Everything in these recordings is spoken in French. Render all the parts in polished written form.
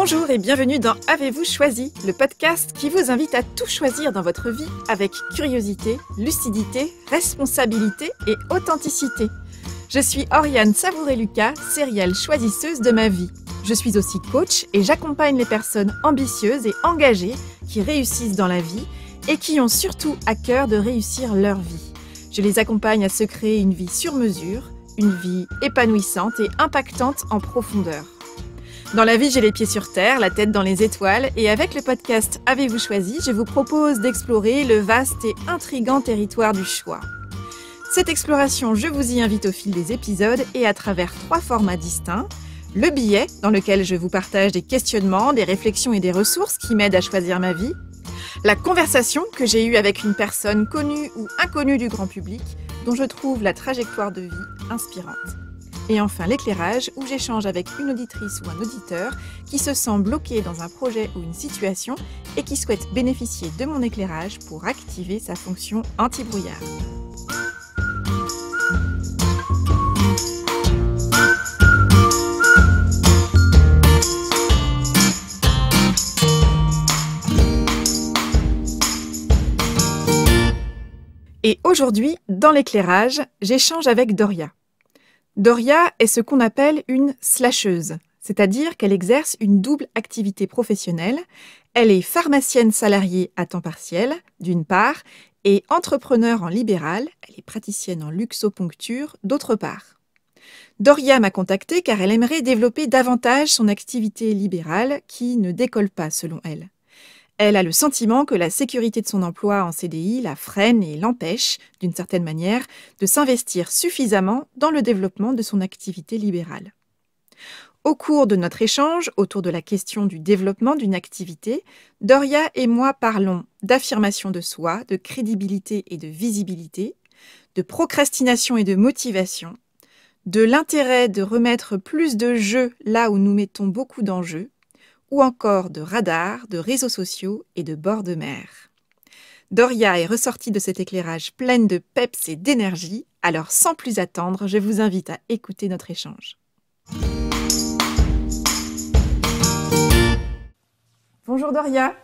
Bonjour et bienvenue dans Avez-vous choisi, le podcast qui vous invite à tout choisir dans votre vie avec curiosité, lucidité, responsabilité et authenticité. Je suis Oriane Savouré-Lucas, serial choisisseuse de ma vie. Je suis aussi coach et j'accompagne les personnes ambitieuses et engagées qui réussissent dans la vie et qui ont surtout à cœur de réussir leur vie. Je les accompagne à se créer une vie sur mesure, une vie épanouissante et impactante en profondeur. Dans la vie, j'ai les pieds sur terre, la tête dans les étoiles et avec le podcast Avez-vous choisi, je vous propose d'explorer le vaste et intrigant territoire du choix. Cette exploration, je vous y invite au fil des épisodes et à travers 3 formats distincts. Le billet, dans lequel je vous partage des questionnements, des réflexions et des ressources qui m'aident à choisir ma vie. La conversation que j'ai eue avec une personne connue ou inconnue du grand public, dont je trouve la trajectoire de vie inspirante. Et enfin l'éclairage, où j'échange avec une auditrice ou un auditeur qui se sent bloqué dans un projet ou une situation et qui souhaite bénéficier de mon éclairage pour activer sa fonction anti-brouillard. Et aujourd'hui, dans l'éclairage, j'échange avec Doria. Doria est ce qu'on appelle une slasheuse, c'est-à-dire qu'elle exerce une double activité professionnelle. Elle est pharmacienne salariée à temps partiel, d'une part, et entrepreneur en libéral, elle est praticienne en luxoponcture, d'autre part. Doria m'a contactée car elle aimerait développer davantage son activité libérale qui ne décolle pas selon elle. Elle a le sentiment que la sécurité de son emploi en CDI la freine et l'empêche, d'une certaine manière, de s'investir suffisamment dans le développement de son activité libérale. Au cours de notre échange autour de la question du développement d'une activité, Doria et moi parlons d'affirmation de soi, de crédibilité et de visibilité, de procrastination et de motivation, de l'intérêt de remettre plus de jeu là où nous mettons beaucoup d'enjeux, ou encore de radars, de réseaux sociaux et de bords de mer. Doria est ressortie de cet éclairage pleine de peps et d'énergie, alors sans plus attendre, je vous invite à écouter notre échange. Bonjour Doria.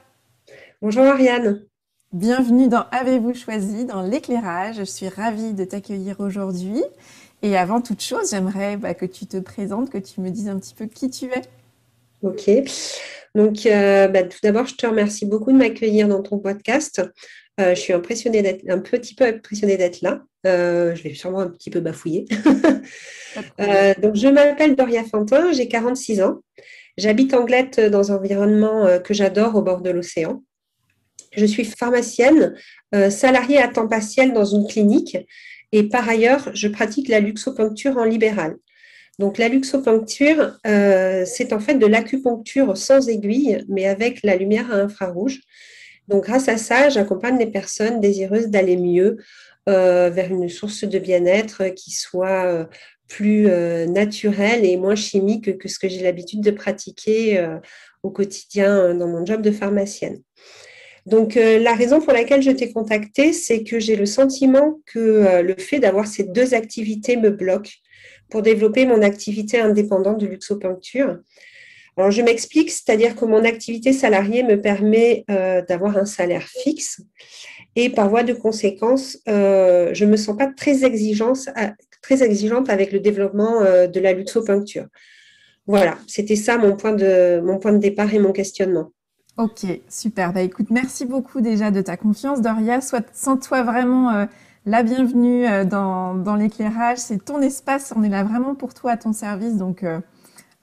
Bonjour Ariane. Bienvenue dans Avez-vous choisi, dans l'éclairage. Je suis ravie de t'accueillir aujourd'hui. Et avant toute chose, j'aimerais que tu te présentes, que tu me dises un petit peu qui tu es. Ok. Donc, tout d'abord, je te remercie beaucoup de m'accueillir dans ton podcast. Je suis un petit peu impressionnée d'être là. Je vais sûrement un petit peu bafouiller. Donc, je m'appelle Doria Fantin, j'ai 46 ans. J'habite Anglet dans un environnement que j'adore au bord de l'océan. Je suis pharmacienne, salariée à temps partiel dans une clinique. Et par ailleurs, je pratique la luxoponcture en libéral. Donc, la luxoponcture, c'est en fait de l'acupuncture sans aiguille, mais avec la lumière à infrarouge. Donc, grâce à ça, j'accompagne les personnes désireuses d'aller mieux vers une source de bien-être qui soit plus naturelle et moins chimique que ce que j'ai l'habitude de pratiquer au quotidien dans mon job de pharmacienne. Donc, la raison pour laquelle je t'ai contactée, c'est que j'ai le sentiment que le fait d'avoir ces 2 activités me bloque pour développer mon activité indépendante de luxoponcture. Alors, je m'explique, c'est-à-dire que mon activité salariée me permet d'avoir un salaire fixe et par voie de conséquence, je ne me sens pas très exigeante avec le développement de la luxoponcture. Voilà, c'était ça mon point de départ et mon questionnement. Ok, super. Écoute, merci beaucoup déjà de ta confiance, Doria. Sens-toi vraiment la bienvenue dans l'éclairage. C'est ton espace, on est là vraiment pour toi, à ton service. Donc,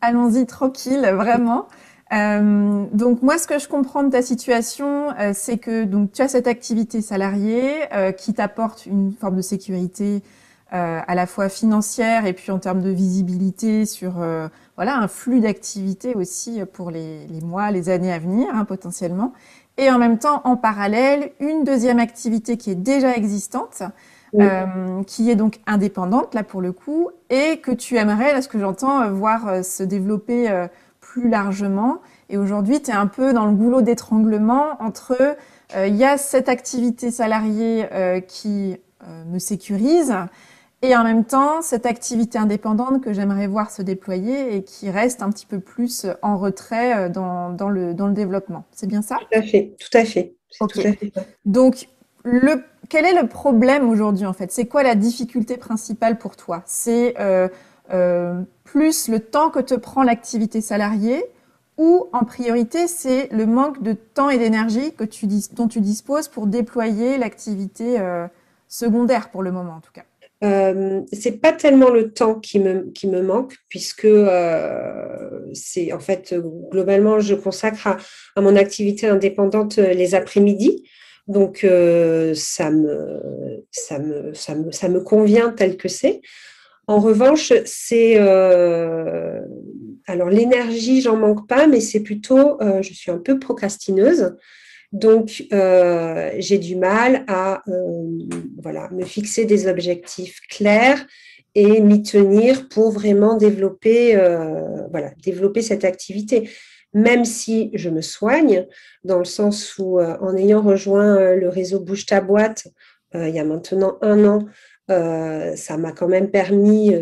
allons-y tranquille, vraiment. Donc, moi, ce que je comprends de ta situation, c'est que donc, tu as cette activité salariée qui t'apporte une forme de sécurité à la fois financière et puis en termes de visibilité sur un flux d'activité aussi pour les mois, les années à venir, potentiellement. Et en même temps, en parallèle, une deuxième activité qui est déjà existante, qui est donc indépendante, là pour le coup, et que tu aimerais, là ce que j'entends, voir se développer plus largement. Et aujourd'hui, tu es un peu dans le goulot d'étranglement entre, il y a cette activité salariée qui me sécurise, Et en même temps, cette activité indépendante que j'aimerais voir se déployer et qui reste un petit peu plus en retrait dans le développement. C'est bien ça? Tout à fait, tout à fait. C'est tout Ok. à fait ça. Donc, quel est le problème aujourd'hui en fait? C'est quoi la difficulté principale pour toi? C'est plus le temps que te prend l'activité salariée ou en priorité c'est le manque de temps et d'énergie dont tu disposes pour déployer l'activité secondaire pour le moment en tout cas? C'est pas tellement le temps qui me manque, puisque c'est en fait globalement, je consacre à mon activité indépendante les après-midi. Donc, ça me convient tel que c'est. En revanche, alors l'énergie, j'en manque pas, mais c'est plutôt, je suis un peu procrastineuse. Donc, j'ai du mal à voilà, me fixer des objectifs clairs et m'y tenir pour vraiment développer cette activité. Même si je me soigne, dans le sens où, en ayant rejoint le réseau Bouge ta boîte, il y a maintenant 1 an, ça m'a quand même permis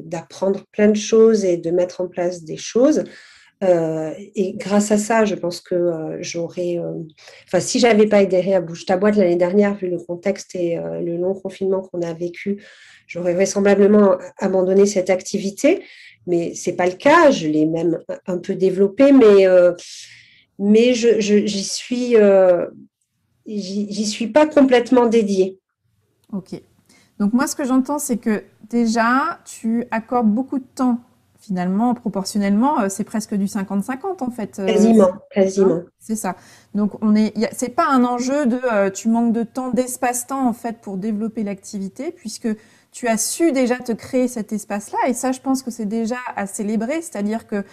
d'apprendre plein de choses et de mettre en place des choses. Et grâce à ça, je pense que enfin, si j'avais pas adhéré à Bouge ta boîte l'année dernière, vu le contexte et le long confinement qu'on a vécu, j'aurais vraisemblablement abandonné cette activité. Mais c'est pas le cas. Je l'ai même un peu développée, mais j'y suis pas complètement dédiée. Ok. Donc moi, ce que j'entends, c'est que déjà, tu accordes beaucoup de temps, finalement, proportionnellement, c'est presque du 50-50 en fait. Quasiment, Hein, quasiment. c'est ça. Donc c'est pas un enjeu de tu manques de temps, d'espace-temps en fait pour développer l'activité, puisque tu as su déjà te créer cet espace-là. Et ça, je pense que c'est déjà à célébrer, c'est-à-dire que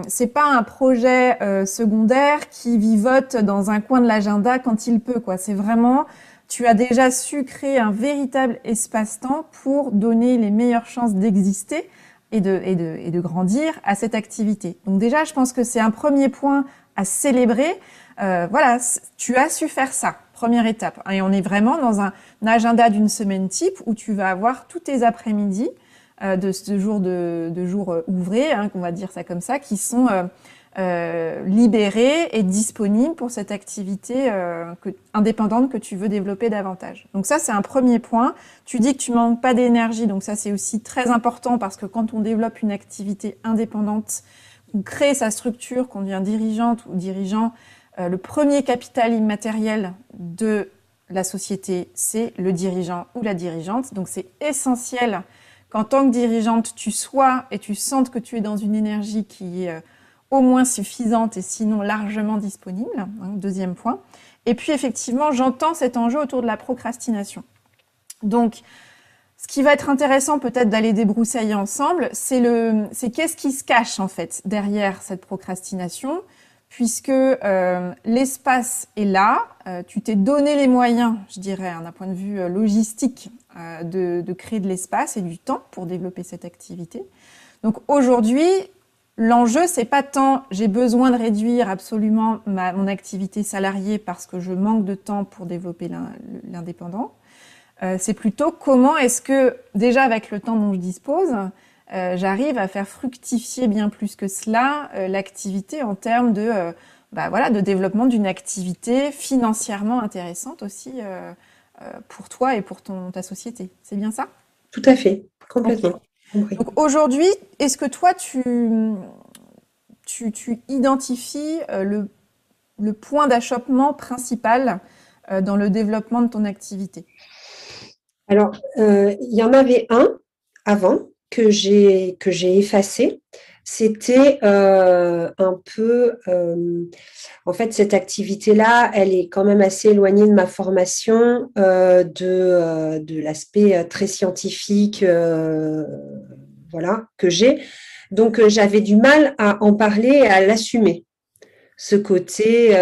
c'est pas un projet secondaire qui vivote dans un coin de l'agenda quand il peut, quoi. C'est vraiment tu as déjà su créer un véritable espace-temps pour donner les meilleures chances d'exister et de grandir à cette activité. Donc déjà, je pense que c'est un premier point à célébrer. Voilà, tu as su faire ça, première étape. Et on est vraiment dans un agenda d'une semaine type où tu vas avoir tous tes après-midi de ce jour de jour ouvrés, hein, qu'on va dire ça comme ça, qui sont libérés et disponibles pour cette activité indépendante que tu veux développer davantage. Donc ça, c'est un premier point. Tu dis que tu manques pas d'énergie, donc ça, c'est aussi très important parce que quand on développe une activité indépendante, qu'on crée sa structure, qu'on devient dirigeante ou dirigeant, le premier capital immatériel de la société, c'est le dirigeant ou la dirigeante. Donc c'est essentiel qu'en tant que dirigeante, tu sois et tu sentes que tu es dans une énergie qui est au moins suffisante et sinon largement disponible. Hein, deuxième point. Et puis effectivement, j'entends cet enjeu autour de la procrastination. Donc, ce qui va être intéressant peut-être d'aller débroussailler ensemble, c'est qu'est-ce qui se cache en fait derrière cette procrastination, puisque l'espace est là, tu t'es donné les moyens, je dirais, hein, d'un point de vue logistique, de créer de l'espace et du temps pour développer cette activité. Donc aujourd'hui, l'enjeu, c'est pas tant j'ai besoin de réduire absolument mon activité salariée parce que je manque de temps pour développer l'indépendant. C'est plutôt comment est-ce que, déjà avec le temps dont je dispose, j'arrive à faire fructifier bien plus que cela l'activité en termes de développement d'une activité financièrement intéressante aussi pour toi et pour ta société. C'est bien ça? Tout à fait, Ok. complètement. Compris. Donc aujourd'hui, est-ce que toi, tu identifies le point d'achoppement principal dans le développement de ton activité? Alors, il y en avait un avant que j'ai effacé. C'était un peu, en fait, cette activité-là, elle est quand même assez éloignée de ma formation, de l'aspect très scientifique, voilà, que j'ai. Donc, j'avais du mal à en parler et à l'assumer. Ce côté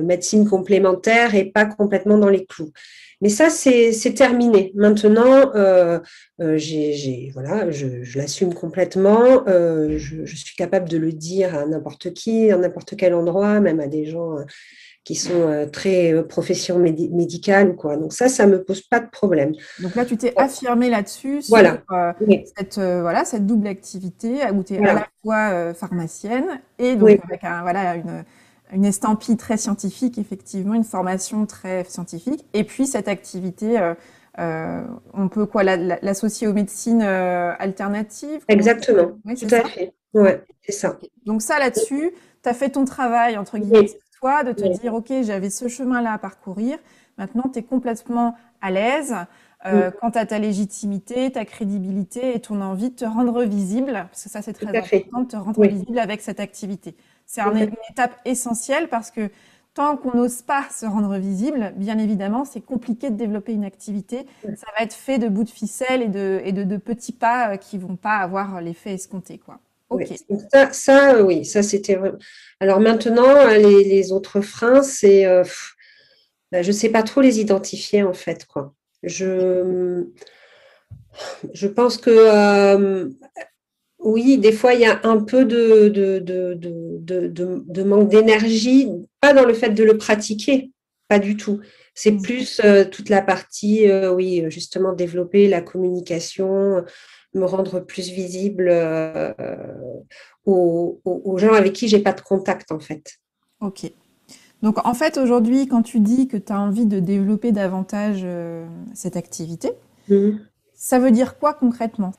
médecine complémentaire et pas complètement dans les clous. Mais ça, c'est terminé. Maintenant, voilà, je l'assume complètement. Je suis capable de le dire à n'importe qui, à n'importe quel endroit, même à des gens qui sont très profession médicale ou quoi. Donc ça me pose pas de problème. Donc là, tu t'es affirmée là-dessus sur Voilà. Oui. cette double activité où tu es à la Voilà. fois pharmacienne et donc Oui. avec une estampille très scientifique, effectivement, une formation très scientifique. Et puis cette activité, on peut quoi, l'associer aux médecines alternatives? Exactement. Oui, Tout c'est à ça? fait. Ouais, c'est ça. Ok. Donc ça, là-dessus, tu as fait ton travail, entre guillemets, Oui. sur toi, de te Oui. dire, OK, j'avais ce chemin-là à parcourir. Maintenant, tu es complètement à l'aise Mm. quant à ta légitimité, ta crédibilité et ton envie de te rendre visible, parce que ça, c'est Tout très à fait. important, de te rendre Oui. visible avec cette activité. C'est Tout à une fait. étape essentielle parce que tant qu'on n'ose pas se rendre visible, bien évidemment, c'est compliqué de développer une activité. Ça va être fait de bouts de ficelle et de petits pas qui vont pas avoir l'effet escompté, quoi. Oui. OK. Donc oui, ça c'était vraiment. Alors maintenant, les autres freins, c'est, je sais pas trop les identifier en fait, quoi. Je pense que oui, des fois il y a un peu de manque d'énergie, pas dans le fait de le pratiquer, pas du tout. C'est Mm. plus toute la partie, oui, justement développer la communication, me rendre plus visible aux gens avec qui j'ai pas de contact en fait. OK. Donc en fait, aujourd'hui, quand tu dis que tu as envie de développer davantage cette activité, Mhm. ça veut dire quoi concrètement?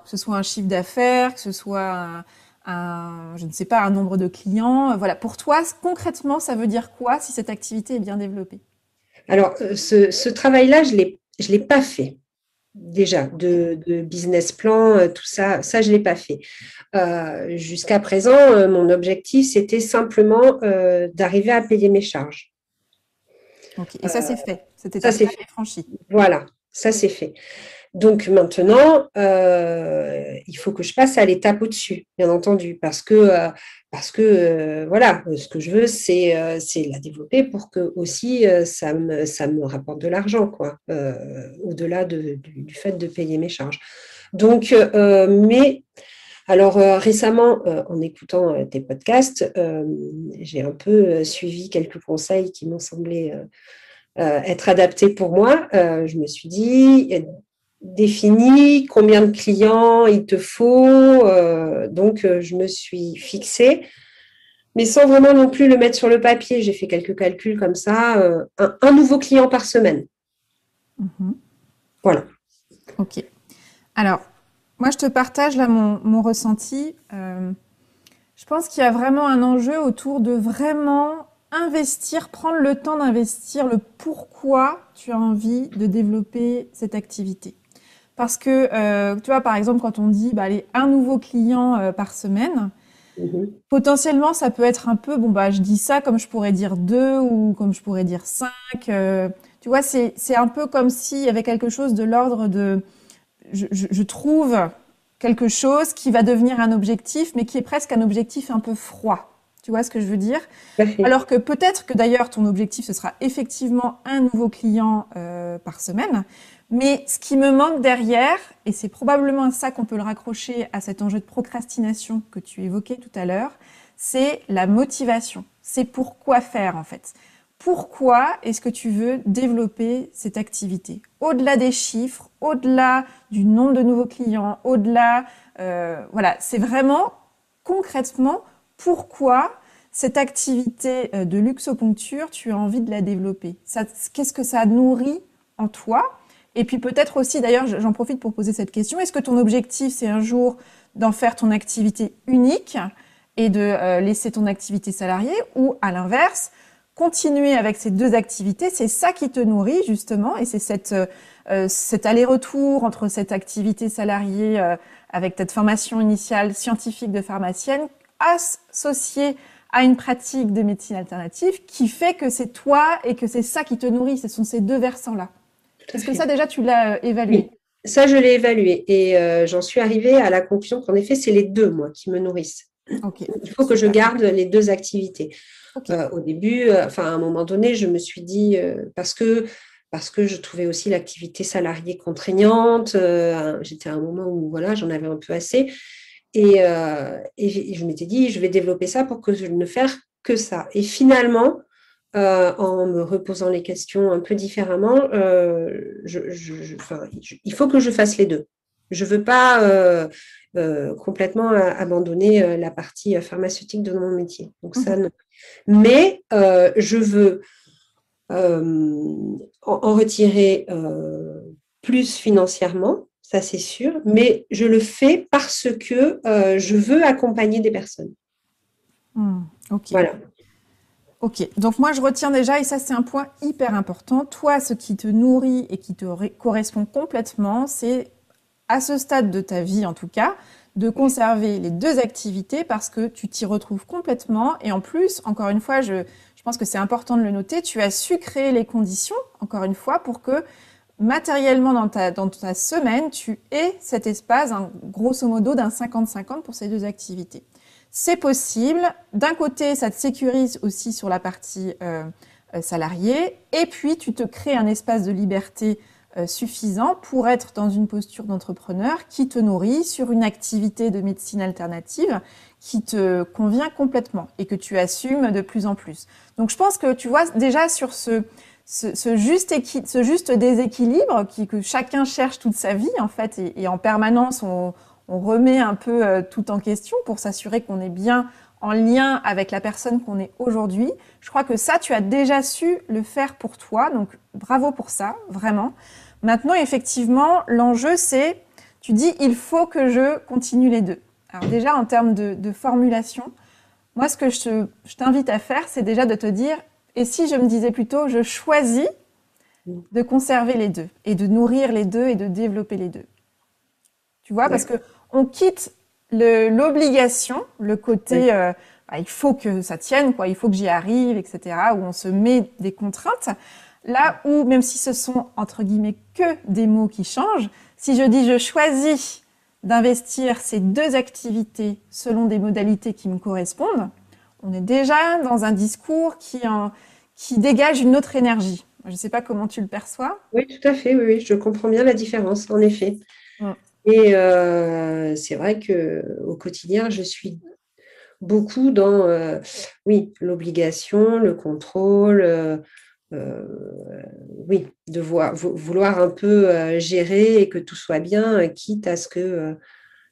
Que ce soit un chiffre d'affaires, que ce soit je ne sais pas, un nombre de clients. Voilà. Pour toi, concrètement, ça veut dire quoi si cette activité est bien développée? Alors, ce travail-là, je l'ai pas fait. Déjà, de business plan, tout ça, je ne l'ai pas fait. Jusqu'à présent, mon objectif, c'était simplement d'arriver à payer mes charges. OK. Et ça, c'est fait. Cette Ça, c'est étape-là fait. est franchie. Voilà, ça, c'est fait. Donc maintenant, il faut que je passe à l'étape au-dessus, bien entendu, parce que voilà, ce que je veux, c'est la développer pour que aussi ça me rapporte de l'argent, quoi, au-delà du fait de payer mes charges. Donc, mais alors récemment, en écoutant tes podcasts, j'ai un peu suivi quelques conseils qui m'ont semblé être adaptés pour moi. Je me suis dit, définis combien de clients il te faut. Donc, je me suis fixée, mais sans vraiment non plus le mettre sur le papier. J'ai fait quelques calculs comme ça, un nouveau client par semaine. Mhm. Voilà. OK. Alors, moi, je te partage là mon ressenti. Je pense qu'il y a vraiment un enjeu autour de vraiment investir, prendre le temps d'investir le pourquoi tu as envie de développer cette activité. Parce que, tu vois, par exemple, quand on dit, bah, allez, un nouveau client par semaine, Mhm. potentiellement, ça peut être un peu, bon, bah, je dis ça comme je pourrais dire deux ou comme je pourrais dire cinq. Tu vois, c'est un peu comme s'il y avait quelque chose de l'ordre de, je trouve quelque chose qui va devenir un objectif, mais qui est presque un objectif un peu froid. Tu vois ce que je veux dire? Tout à fait. Alors que peut-être que d'ailleurs ton objectif ce sera effectivement un nouveau client par semaine, mais ce qui me manque derrière, et c'est probablement à ça qu'on peut le raccrocher à cet enjeu de procrastination que tu évoquais tout à l'heure, c'est la motivation. C'est pourquoi faire en fait. Pourquoi est-ce que tu veux développer cette activité? Au-delà des chiffres, au-delà du nombre de nouveaux clients, au-delà, voilà, c'est vraiment concrètement pourquoi cette activité de luxoponcture, tu as envie de la développer. Qu'est-ce que ça nourrit en toi? Et puis peut-être aussi, d'ailleurs, j'en profite pour poser cette question, est-ce que ton objectif, c'est un jour d'en faire ton activité unique et de laisser ton activité salariée, ou à l'inverse, continuer avec ces deux activités, c'est ça qui te nourrit justement, et c'est cet aller-retour entre cette activité salariée avec ta formation initiale scientifique de pharmacienne, associée à une pratique de médecine alternative qui fait que c'est toi et que c'est ça qui te nourrit. Ce sont ces deux versants-là. Tout à Est-ce que ça, fait. déjà, tu l'as évalué? Oui, ça, je l'ai évalué et j'en suis arrivée à la conclusion qu'en effet, c'est les deux, moi, qui me nourrissent. Ok, Il faut que je super. garde les deux activités. Ok. Au début, enfin, à un moment donné, je me suis dit, parce que je trouvais aussi l'activité salariée contraignante, j'étais à un moment où voilà, j'en avais un peu assez. Et je m'étais dit, je vais développer ça pour que je ne fasse que ça. Et finalement, en me reposant les questions un peu différemment, il faut que je fasse les deux. Je ne veux pas complètement abandonner la partie pharmaceutique de mon métier. Donc ça, non. Mais je veux en retirer plus financièrement, ça c'est sûr, mais je le fais parce que je veux accompagner des personnes. Ok. Voilà. Ok, donc moi je retiens déjà, et ça c'est un point hyper important, toi ce qui te nourrit et qui te correspond complètement, c'est à ce stade de ta vie en tout cas, de conserver les deux activités parce que tu t'y retrouves complètement et en plus, encore une fois, je pense que c'est important de le noter, tu as su créer les conditions, encore une fois, pour que matériellement dans ta semaine, tu aies cet espace, grosso modo, d'un 50-50 pour ces deux activités. C'est possible. D'un côté, ça te sécurise aussi sur la partie salariée. Et puis, tu te crées un espace de liberté suffisant pour être dans une posture d'entrepreneur qui te nourrit sur une activité de médecine alternative qui te convient complètement et que tu assumes de plus en plus. Donc, je pense que tu vois déjà sur ce juste déséquilibre que chacun cherche toute sa vie, en fait, et en permanence, on remet un peu tout en question pour s'assurer qu'on est bien en lien avec la personne qu'on est aujourd'hui. Je crois que ça, tu as déjà su le faire pour toi, donc bravo pour ça, vraiment. Maintenant, effectivement, l'enjeu, c'est, tu dis, il faut que je continue les deux. Alors déjà, en termes de formulation, moi, ce que je t'invite à faire, c'est déjà de te dire, et si je me disais plutôt, je choisis de conserver les deux, et de nourrir les deux, et de développer les deux. Tu vois, parce que on quitte l'obligation, le côté il faut que ça tienne, quoi, il faut que j'y arrive, etc., où on se met des contraintes. Là où, même si ce sont, entre guillemets, que des mots qui changent, si je dis je choisis d'investir ces deux activités selon des modalités qui me correspondent, on est déjà dans un discours qui dégage une autre énergie. Je ne sais pas comment tu le perçois. Oui, tout à fait, oui, je comprends bien la différence, en effet. Mm. Et c'est vrai qu'au quotidien, je suis beaucoup dans oui, l'obligation, le contrôle, oui, de vouloir un peu gérer et que tout soit bien, quitte à ce que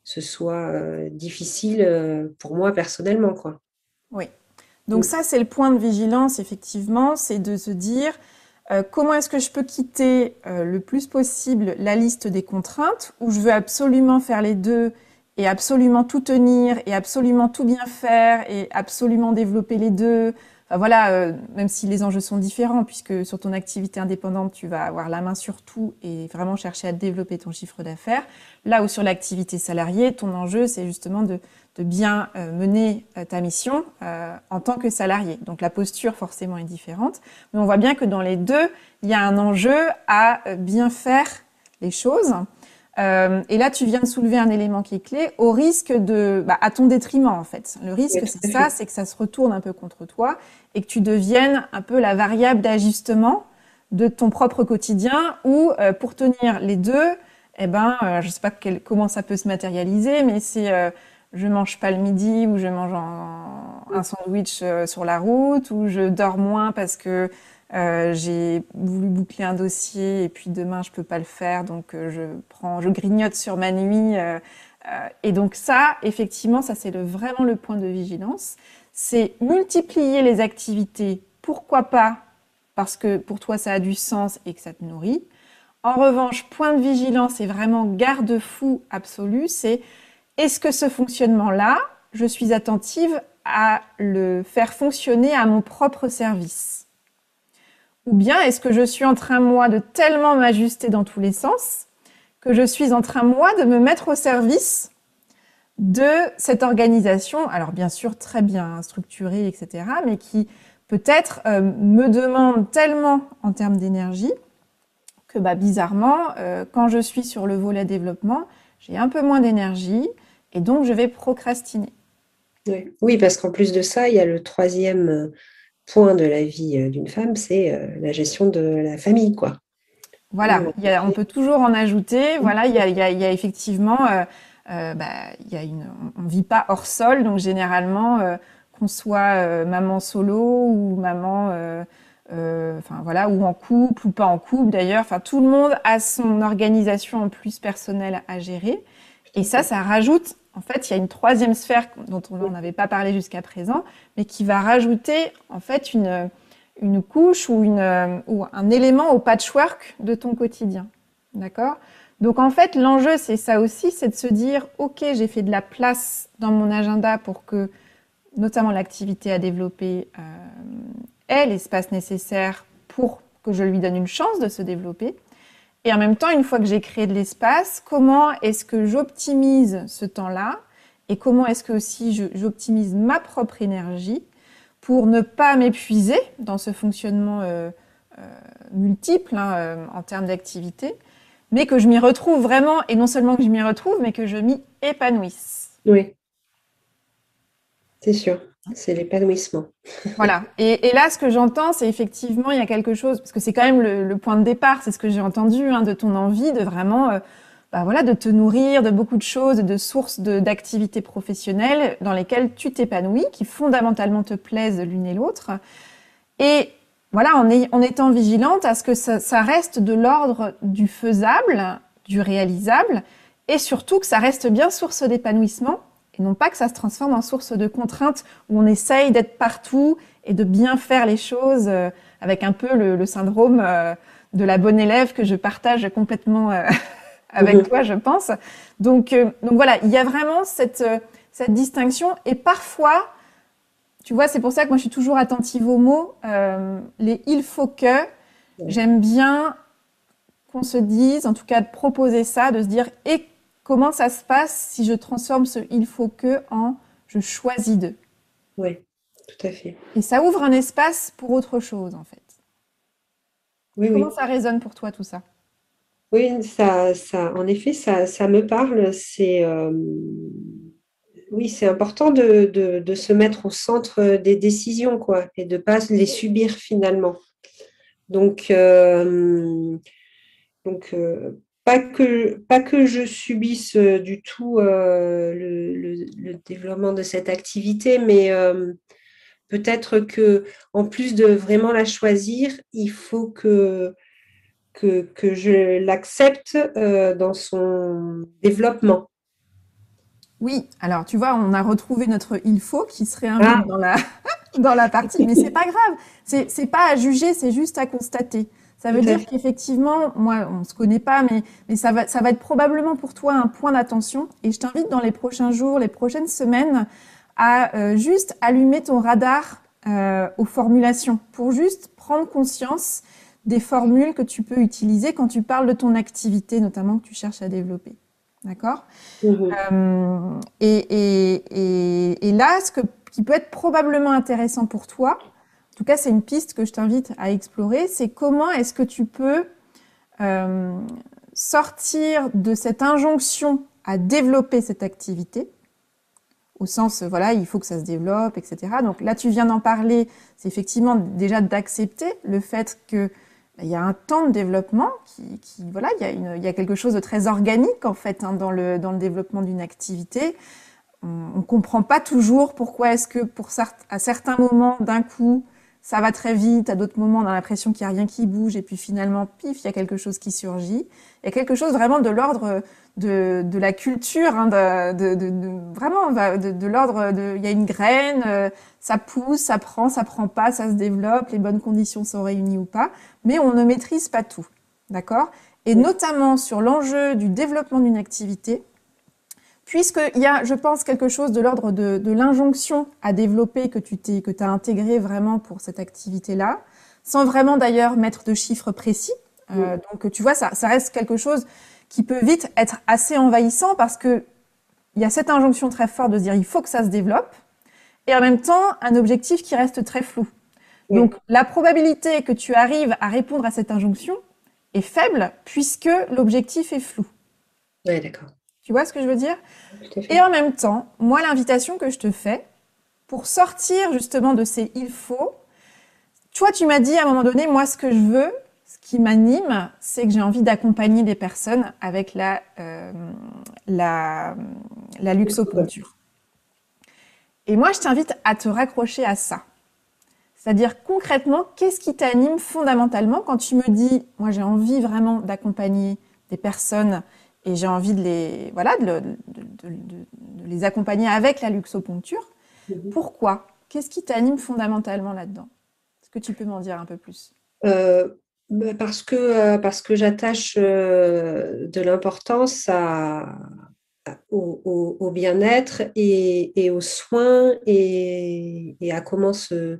ce soit difficile pour moi personnellement, quoi. Oui. Donc ça, c'est le point de vigilance, effectivement, c'est de se dire comment est-ce que je peux quitter le plus possible la liste des contraintes où je veux absolument faire les deux et absolument tout tenir et absolument tout bien faire et absolument développer les deux. Enfin, voilà, même si les enjeux sont différents, puisque sur ton activité indépendante, tu vas avoir la main sur tout et vraiment chercher à développer ton chiffre d'affaires. Là où sur l'activité salariée, ton enjeu, c'est justement de bien mener ta mission en tant que salarié. Donc la posture forcément est différente, mais on voit bien que dans les deux, il y a un enjeu à bien faire les choses. Et là, tu viens de soulever un élément qui est clé, au risque à ton détriment en fait. Le risque, Oui, c'est ça, c'est que ça se retourne un peu contre toi et que tu deviennes un peu la variable d'ajustement de ton propre quotidien où pour tenir les deux, je ne sais pas comment ça peut se matérialiser, mais c'est je mange pas le midi ou je mange un sandwich sur la route ou je dors moins parce que j'ai voulu boucler un dossier et puis demain je peux pas le faire donc je grignote sur ma nuit et donc ça effectivement ça c'est vraiment le point de vigilance, c'est multiplier les activités, pourquoi pas parce que pour toi ça a du sens et que ça te nourrit. En revanche, point de vigilance et vraiment garde-fou absolu, c'est est-ce que ce fonctionnement-là, je suis attentive à le faire fonctionner à mon propre service? Ou bien est-ce que je suis en train, moi, de tellement m'ajuster dans tous les sens que je suis en train, moi, de me mettre au service de cette organisation, alors bien sûr très bien structurée, etc., mais qui peut-être me demande tellement en termes d'énergie que bizarrement, quand je suis sur le volet développement, j'ai un peu moins d'énergie, et donc, je vais procrastiner. Oui, parce qu'en plus de ça, il y a le troisième point de la vie d'une femme, c'est la gestion de la famille, quoi. Voilà, on peut toujours en ajouter. Voilà, il y a effectivement, on ne vit pas hors sol, donc généralement, qu'on soit maman solo ou maman, enfin voilà, ou en couple ou pas en couple d'ailleurs. Enfin, tout le monde a son organisation en plus personnelle à gérer. Et ça rajoute, en fait, il y a une troisième sphère dont on n'avait pas parlé jusqu'à présent, mais qui va rajouter en fait une couche ou un élément au patchwork de ton quotidien. D'accord? Donc en fait, l'enjeu, c'est ça aussi, c'est de se dire, OK, j'ai fait de la place dans mon agenda pour que, notamment l'activité à développer, ait l'espace nécessaire pour que je lui donne une chance de se développer. Et en même temps, une fois que j'ai créé de l'espace, comment est-ce que j'optimise ce temps-là et comment est-ce que aussi j'optimise ma propre énergie pour ne pas m'épuiser dans ce fonctionnement multiple en termes d'activité, mais que je m'y retrouve vraiment, et non seulement que je m'y retrouve, mais que je m'y épanouisse. Oui, c'est sûr. C'est l'épanouissement. Voilà. Et là, ce que j'entends, c'est effectivement, il y a quelque chose, parce que c'est quand même le point de départ, c'est ce que j'ai entendu, de ton envie de vraiment, voilà, de te nourrir de beaucoup de choses, de sources d'activités professionnelles dans lesquelles tu t'épanouis, qui fondamentalement te plaisent l'une et l'autre. Et voilà, en étant vigilante à ce que ça reste de l'ordre du faisable, du réalisable, et surtout que ça reste bien source d'épanouissement, et non pas que ça se transforme en source de contrainte où on essaye d'être partout et de bien faire les choses avec un peu le syndrome de la bonne élève que je partage complètement avec toi, je pense. Donc voilà, il y a vraiment cette distinction, et parfois, tu vois, c'est pour ça que moi je suis toujours attentive aux mots, les il faut que, j'aime bien qu'on se dise, en tout cas de proposer ça, de se dire, et comment ça se passe si je transforme ce il faut que en je choisis de. Oui, tout à fait. Et ça ouvre un espace pour autre chose, en fait. Oui, Comment oui. ça résonne pour toi, tout ça? Oui, en effet, ça me parle. Oui, c'est important de se mettre au centre des décisions, quoi, et de ne pas les subir finalement. Donc, pas que je subisse du tout le développement de cette activité, mais peut-être que en plus de vraiment la choisir, il faut que je l'accepte dans son développement. Oui, alors tu vois, on a retrouvé notre il faut qui se réinvite Ah, dans la partie, mais c'est pas grave, c'est pas à juger, c'est juste à constater. Ça tout veut à dire fait. qu'effectivement, moi, on se connaît pas, mais ça va être probablement pour toi un point d'attention. Et je t'invite dans les prochains jours, les prochaines semaines, à juste allumer ton radar aux formulations, pour juste prendre conscience des formules que tu peux utiliser quand tu parles de ton activité, notamment que tu cherches à développer. D'accord? Mhm. Et là, qui peut être probablement intéressant pour toi, en tout cas, c'est une piste que je t'invite à explorer, c'est comment est-ce que tu peux euh, sortir de cette injonction à développer cette activité, au sens, voilà, il faut que ça se développe, etc. Donc là, tu viens d'en parler, c'est effectivement déjà d'accepter le fait que il y a un temps de développement voilà, il y a quelque chose de très organique en fait dans le développement d'une activité. On comprend pas toujours pourquoi est-ce que à certains moments d'un coup ça va très vite, à d'autres moments on a l'impression qu'il y a rien qui bouge et puis finalement pif, il y a quelque chose qui surgit. Il y a quelque chose vraiment de l'ordre de la culture, vraiment de l'ordre il y a une graine, ça pousse, ça prend pas, ça se développe, les bonnes conditions sont réunies ou pas, mais on ne maîtrise pas tout, d'accord? Et Oui, notamment sur l'enjeu du développement d'une activité, puisqu'il y a, je pense, quelque chose de l'ordre de l'injonction à développer que tu as intégré vraiment pour cette activité-là, sans vraiment d'ailleurs mettre de chiffres précis. Donc, tu vois, ça reste quelque chose qui peut vite être assez envahissant parce que il y a cette injonction très forte de se dire il faut que ça se développe, et en même temps un objectif qui reste très flou. oui, Donc, la probabilité que tu arrives à répondre à cette injonction est faible puisque l'objectif est flou. ouais, d'accord. Tu vois ce que je veux dire? Tout à Et fait. en même temps, moi, l'invitation que je te fais, pour sortir justement de ces il faut, toi, tu m'as dit à un moment donné, moi, ce que je veux, ce qui m'anime, c'est que j'ai envie d'accompagner des personnes avec la luxoponture. Et moi, je t'invite à te raccrocher à ça. C'est-à-dire concrètement, qu'est-ce qui t'anime fondamentalement quand tu me dis, moi j'ai envie vraiment d'accompagner des personnes et j'ai envie de les, voilà, de les accompagner avec la luxoponcture. Mhm. Pourquoi? Qu'est-ce qui t'anime fondamentalement là-dedans? Est-ce que tu peux m'en dire un peu plus? Euh, parce que j'attache de l'importance au bien-être et aux soins et à comment se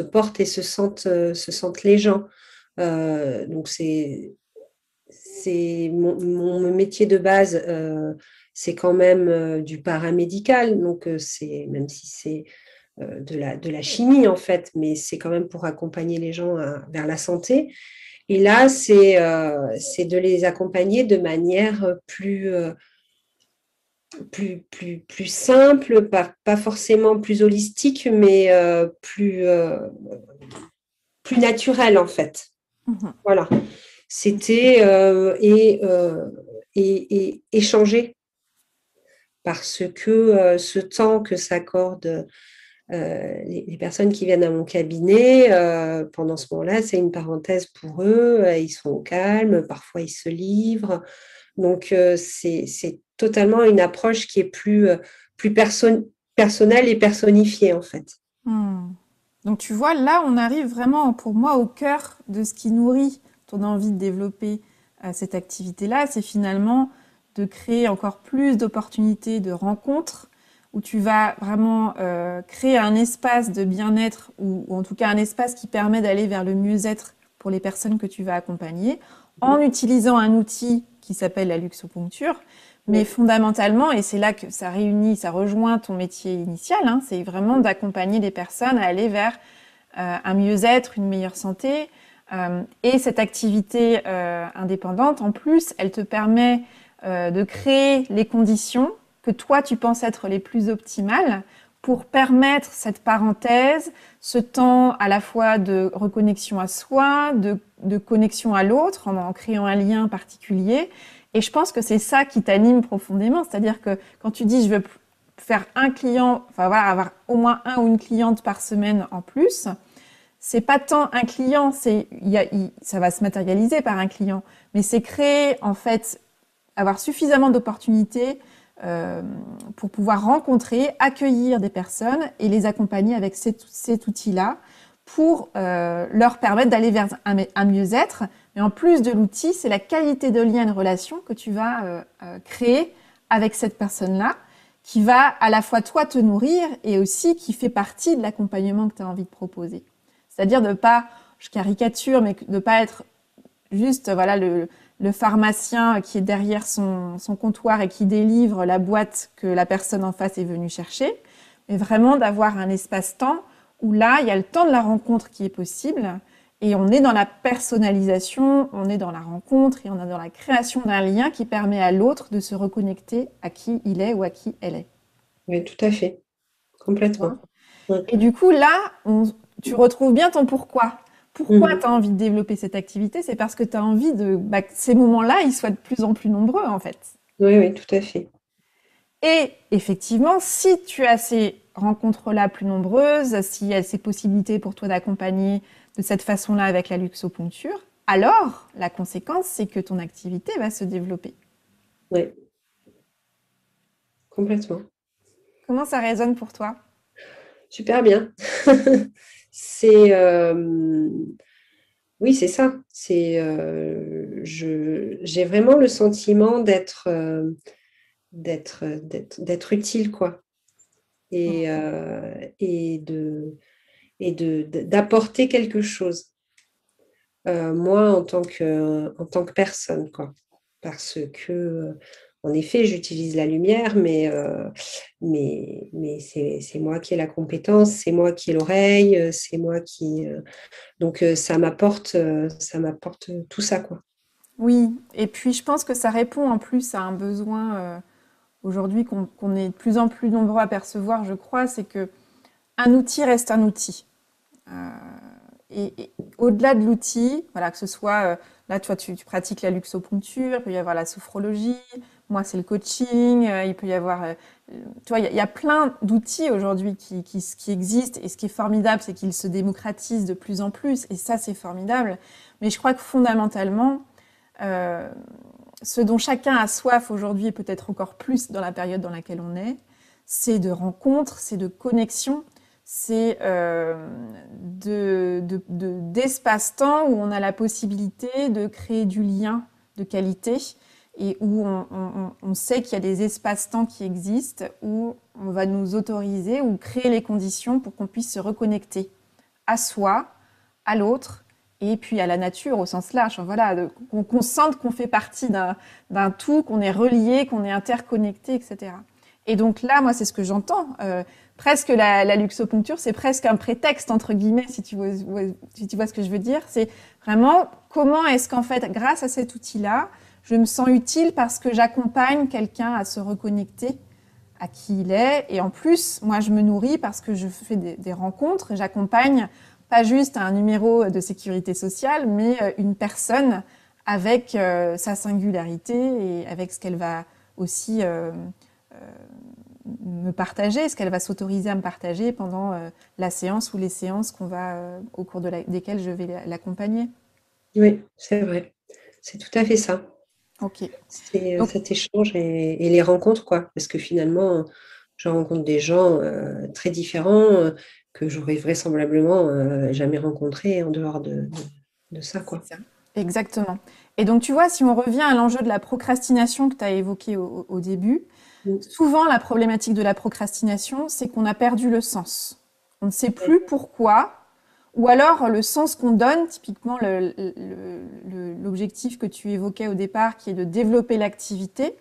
portent et se sentent les gens. Donc c'est mon métier de base, c'est quand même du paramédical, donc même si c'est de la chimie en fait, mais c'est quand même pour accompagner les gens vers la santé. Et là, c'est de les accompagner de manière plus simple, pas forcément plus holistique, mais plus naturelle en fait. Mhm. Voilà. C'était et échanger parce que ce temps que s'accordent les personnes qui viennent à mon cabinet, pendant ce moment-là, c'est une parenthèse pour eux. Ils sont au calme, parfois ils se livrent. Donc, c'est totalement une approche qui est plus personnelle et personnifiée, en fait. Hmm. Donc tu vois, là, on arrive vraiment, pour moi, au cœur de ce qui nourrit ton envie de développer cette activité-là. C'est finalement de créer encore plus d'opportunités de rencontres où tu vas vraiment créer un espace de bien-être ou en tout cas un espace qui permet d'aller vers le mieux-être pour les personnes que tu vas accompagner en utilisant un outil qui s'appelle la luxoponcture. Mais Oui, fondamentalement, et c'est là que ça réunit, ça rejoint ton métier initial, hein, c'est vraiment d'accompagner les personnes à aller vers un mieux-être, une meilleure santé. Et cette activité indépendante, en plus, elle te permet de créer les conditions que toi, tu penses être les plus optimales pour permettre cette parenthèse, ce temps à la fois de reconnexion à soi, de connexion à l'autre, en créant un lien particulier. Et je pense que c'est ça qui t'anime profondément. C'est-à-dire que quand tu dis je veux faire un client, enfin voilà, avoir au moins un ou une cliente par semaine en plus, c'est pas tant un client, ça va se matérialiser par un client, mais c'est créer en fait, avoir suffisamment d'opportunités euh, pour pouvoir rencontrer, accueillir des personnes et les accompagner avec cet outil-là pour leur permettre d'aller vers un mieux-être. Mais en plus de l'outil, c'est la qualité de lien et de relation que tu vas créer avec cette personne-là qui va à la fois toi te nourrir et aussi qui fait partie de l'accompagnement que tu as envie de proposer. C'est-à-dire de pas, je caricature, mais de pas être juste voilà le pharmacien qui est derrière son comptoir et qui délivre la boîte que la personne en face est venue chercher, mais vraiment d'avoir un espace-temps où là, il y a le temps de la rencontre qui est possible et on est dans la personnalisation, on est dans la rencontre et on est dans la création d'un lien qui permet à l'autre de se reconnecter à qui il est ou à qui elle est. oui, tout à fait, complètement. Oui. Et du coup, là, tu retrouves bien ton pourquoi. Pourquoi tu Mhm. as envie de développer cette activité? C'est parce que tu as envie que ces moments-là, ils soient de plus en plus nombreux, en fait. Oui, oui, tout à fait. Et effectivement, si tu as ces rencontres-là plus nombreuses, s'il y a ces possibilités pour toi d'accompagner de cette façon-là avec la luxoponcture, alors la conséquence, c'est que ton activité va se développer. Oui, complètement. Comment ça résonne pour toi? Super bien. C'est oui, c'est ça. J'ai vraiment le sentiment d'être utile, quoi. Et d'apporter quelque chose, moi, en tant que personne, quoi. Parce que, en effet, j'utilise la lumière, mais c'est moi qui ai la compétence, c'est moi qui ai l'oreille, c'est moi qui. Donc, ça m'apporte tout ça, quoi. Oui, et puis je pense que ça répond en plus à un besoin aujourd'hui qu'on est de plus en plus nombreux à percevoir, je crois, c'est que un outil reste un outil. Euh, et au-delà de l'outil, voilà, que ce soit, là, toi, tu pratiques la luxoponcture, il peut y avoir la sophrologie. Moi, c'est le coaching. Il peut y avoir, tu vois, il y a plein d'outils aujourd'hui qui existent. Et ce qui est formidable, c'est qu'ils se démocratisent de plus en plus. Et ça, c'est formidable. Mais je crois que fondamentalement, euh, ce dont chacun a soif aujourd'hui, et peut-être encore plus dans la période dans laquelle on est, c'est de rencontres, c'est de connexion, c'est d'espace-temps où on a la possibilité de créer du lien de qualité et où on sait qu'il y a des espaces-temps qui existent, où on va nous autoriser ou créer les conditions pour qu'on puisse se reconnecter à soi, à l'autre, et puis à la nature au sens large. Enfin, voilà, qu'on sente qu'on fait partie d'un tout, qu'on est relié, qu'on est interconnecté, etc. Et donc là, moi, c'est ce que j'entends. Presque la luxoponcture, c'est presque un prétexte, entre guillemets, si tu vois ce que je veux dire. C'est vraiment comment est-ce qu'en fait, grâce à cet outil-là, je me sens utile parce que j'accompagne quelqu'un à se reconnecter à qui il est. Et en plus, moi, je me nourris parce que je fais des rencontres. J'accompagne pas juste un numéro de sécurité sociale, mais une personne avec sa singularité et avec ce qu'elle va aussi me partager, ce qu'elle va s'autoriser à me partager pendant la séance ou les séances au cours desquelles je vais l'accompagner. Oui, c'est vrai. C'est tout à fait ça. Ok. C'est Donc, cet échange et les rencontres, quoi. Parce que finalement, je rencontre des gens très différents que j'aurais vraisemblablement jamais rencontrés en dehors de ça, c'est quoi. ça. Exactement. Et donc, tu vois, si on revient à l'enjeu de la procrastination que tu as évoqué au début, Mm. souvent la problématique de la procrastination, c'est qu'on a perdu le sens. On ne sait Ouais. plus pourquoi, ou alors le sens qu'on donne, typiquement l'objectif que tu évoquais au départ, qui est de développer l'activité.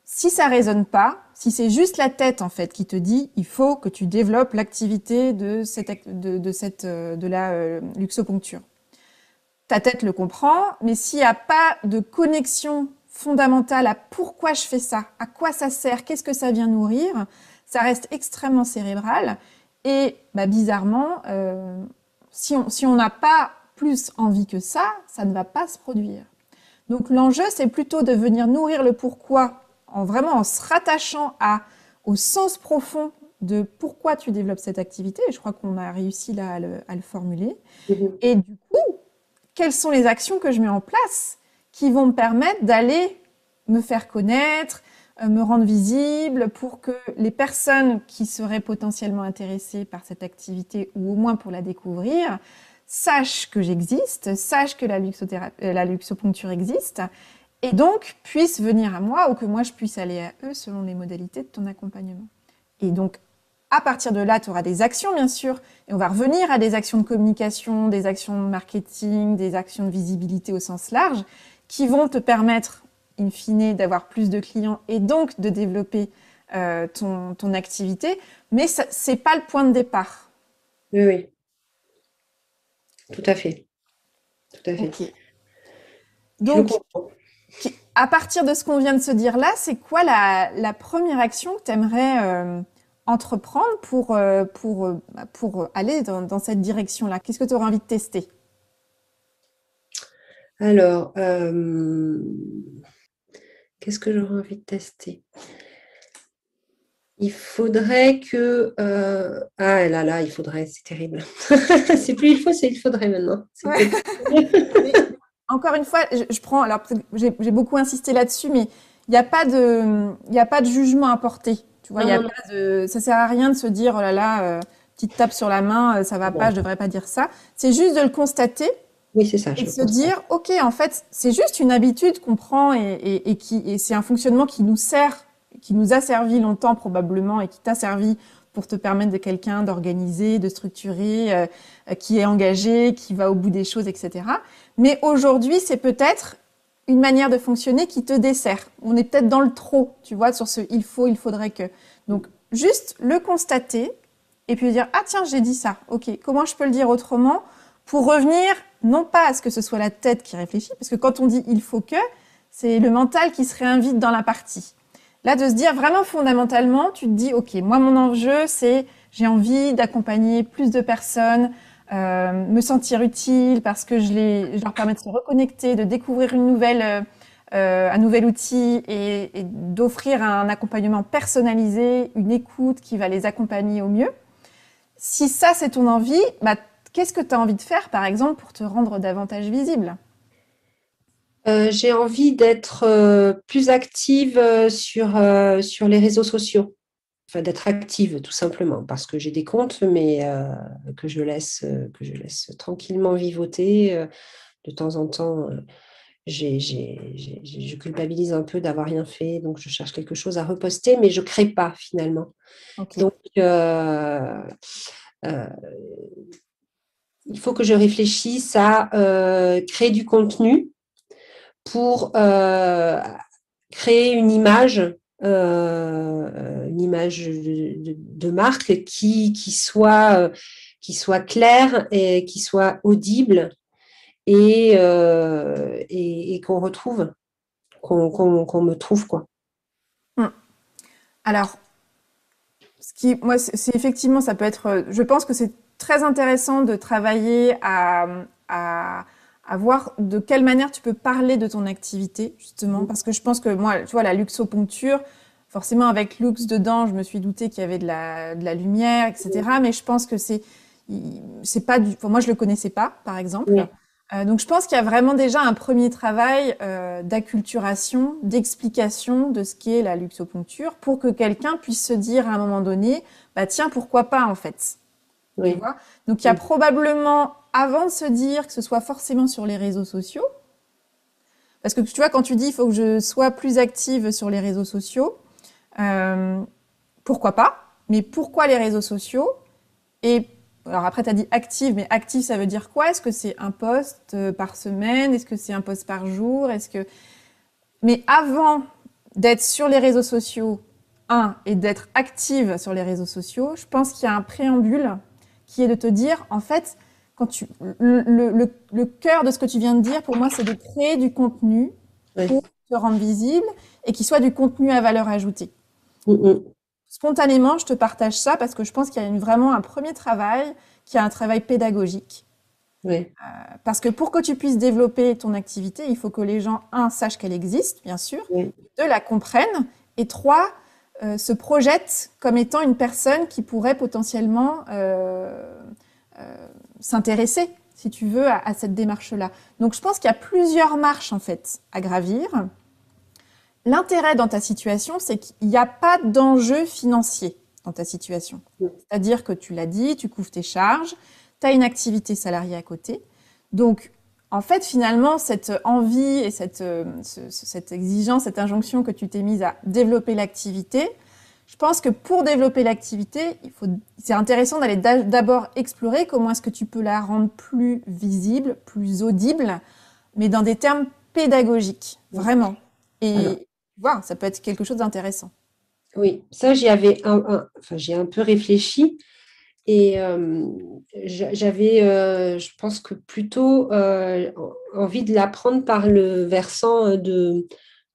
Si ça résonne pas, si c'est juste la tête en fait qui te dit il faut que tu développes l'activité de la luxoponcture. Ta tête le comprend, mais s'il n'y a pas de connexion fondamentale à pourquoi je fais ça, à quoi ça sert, qu'est-ce que ça vient nourrir, ça reste extrêmement cérébral. Et bah, bizarrement, si on n'a pas plus envie que ça ne va pas se produire. Donc l'enjeu, c'est plutôt de venir nourrir le pourquoi en se rattachant au sens profond de pourquoi tu développes cette activité. Et je crois qu'on a réussi là à le formuler. Mhm. Et du coup, quelles sont les actions que je mets en place qui vont me permettre d'aller me faire connaître, me rendre visible pour que les personnes qui seraient potentiellement intéressées par cette activité ou au moins pour la découvrir sachent que j'existe, sachent que la luxoponcture existe et donc puissent venir à moi ou que moi je puisse aller à eux selon les modalités de ton accompagnement. Et donc, à partir de là, tu auras des actions, bien sûr, et on va revenir à des actions de communication, des actions de marketing, des actions de visibilité au sens large, qui vont te permettre, in fine, d'avoir plus de clients et donc de développer ton activité. Mais ce n'est pas le point de départ. Oui, oui, tout à fait. Tout à fait. Ok. Je Donc, comprends. à partir de ce qu'on vient de se dire là, c'est quoi la première action que tu aimerais entreprendre pour aller dans cette direction-là? Qu'est-ce que tu aurais envie de tester? Alors, qu'est-ce que j'aurais envie de tester? Il faudrait que... Ah là là, il faudrait, c'est terrible. C'est plus il faut, c'est il faudrait maintenant. C'est Ouais. peut-être... Mais encore une fois, je prends, alors j'ai beaucoup insisté là-dessus, mais il y a pas de jugement à porter. Tu vois, il Non, y a non, non. pas ça sert à rien de se dire, oh là là, petite tape sur la main, ça va pas, Bon. je devrais pas dire ça. C'est juste de le constater Oui, c'est ça, et je de le se constate. dire, ok, en fait, c'est juste une habitude qu'on prend et c'est un fonctionnement qui nous sert, qui nous a servi longtemps probablement et qui t'a servi pour te permettre de quelqu'un d'organiser, de structurer, qui est engagé, qui va au bout des choses, etc. Mais aujourd'hui, c'est peut-être une manière de fonctionner qui te dessert. On est peut-être dans le trop, tu vois, sur ce il faudrait que. Donc, juste le constater et puis dire, ah tiens, j'ai dit ça, ok, comment je peux le dire autrement pour revenir non pas à ce que ce soit la tête qui réfléchit, parce que quand on dit il faut que, c'est le mental qui se réinvite dans la partie. Là, de se dire vraiment fondamentalement, tu te dis, ok, moi mon enjeu, c'est j'ai envie d'accompagner plus de personnes, me sentir utile parce que je leur permets de se reconnecter, de découvrir une nouvelle un nouvel outil et d'offrir un accompagnement personnalisé, une écoute qui va les accompagner au mieux. Si ça, c'est ton envie, bah, qu'est-ce que tu as envie de faire, par exemple, pour te rendre davantage visible? J'ai envie d'être plus active sur les réseaux sociaux. Enfin, d'être active tout simplement, parce que j'ai des comptes, mais que je laisse tranquillement vivoter. De temps en temps, je culpabilise un peu d'avoir rien fait, donc je cherche quelque chose à reposter, mais je ne crée pas finalement. Ok. Donc, euh, il faut que je réfléchisse à créer du contenu pour créer une image de marque qui soit claire et qui soit audible et qu'on retrouve, qu'on me trouve, quoi. Hmm. Alors, moi, c'est effectivement, ça peut être. Je pense que c'est très intéressant de travailler à voir de quelle manière tu peux parler de ton activité, justement, parce que je pense que moi, tu vois, la luxoponcture, forcément avec luxe dedans, je me suis doutée qu'il y avait de la lumière, etc. Mais je pense que c'est pas du. Enfin, moi, je le connaissais pas, par exemple. Oui, Donc, je pense qu'il y a vraiment déjà un premier travail d'acculturation, d'explication de ce qu'est la luxoponcture pour que quelqu'un puisse se dire à un moment donné, bah tiens, pourquoi pas en fait, tu oui, vois? Donc, il y a oui, probablement, avant de se dire que ce soit forcément sur les réseaux sociaux, parce que tu vois, quand tu dis il faut que je sois plus active sur les réseaux sociaux, euh, pourquoi pas? Mais pourquoi les réseaux sociaux? Et alors après, tu as dit active, mais active, ça veut dire quoi? Est-ce que c'est un post par semaine? Est-ce que c'est un post par jour? Mais avant d'être sur les réseaux sociaux, et d'être active sur les réseaux sociaux, je pense qu'il y a un préambule qui est de te dire, en fait, le cœur de ce que tu viens de dire, pour moi, c'est de créer du contenu oui. pour te rendre visible et qui soit du contenu à valeur ajoutée. Mm. Spontanément, je te partage ça parce que je pense qu'il y a vraiment un premier travail qui est un travail pédagogique. Oui, Parce que pour que tu puisses développer ton activité, il faut que les gens, sachent qu'elle existe, bien sûr, oui, deux, la comprennent, et trois, se projettent comme étant une personne qui pourrait potentiellement s'intéresser, si tu veux, à cette démarche-là. Donc je pense qu'il y a plusieurs marches, en fait, à gravir. L'intérêt dans ta situation, c'est qu'il n'y a pas d'enjeu financier dans ta situation. C'est-à-dire que tu l'as dit, tu couvres tes charges, tu as une activité salariée à côté. Donc, en fait, finalement, cette envie et cette exigence, cette injonction que tu t'es mise à développer l'activité, je pense que pour développer l'activité, c'est intéressant d'aller d'abord explorer comment est-ce que tu peux la rendre plus visible, plus audible, mais dans des termes pédagogiques, oui. vraiment. Alors, Et voir, ça peut être quelque chose d'intéressant. oui, ça, enfin, j'y ai un peu réfléchi. Et j'avais, je pense que plutôt envie de l'apprendre par le versant de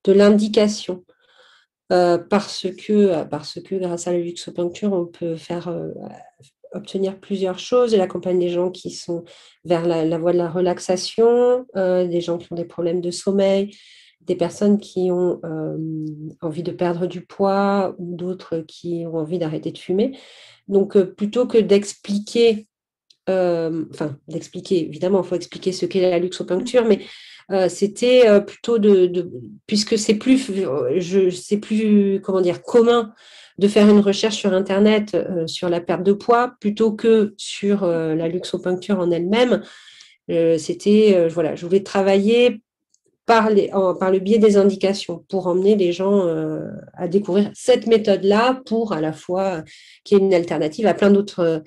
l'indication. Parce que grâce à la luxopuncture, on peut obtenir plusieurs choses. Elle accompagne des gens qui sont vers la voie de la relaxation, des gens qui ont des problèmes de sommeil, des personnes qui ont envie de perdre du poids ou d'autres qui ont envie d'arrêter de fumer. Donc, plutôt que d'expliquer, évidemment, il faut expliquer ce qu'est la luxopuncture, mais c'était plutôt puisque c'est plus, comment dire, commun de faire une recherche sur Internet sur la perte de poids plutôt que sur la luxopuncture en elle-même. Voilà, je voulais travailler par le biais des indications pour emmener les gens à découvrir cette méthode-là pour à la fois qu'il y ait une alternative à plein d'autres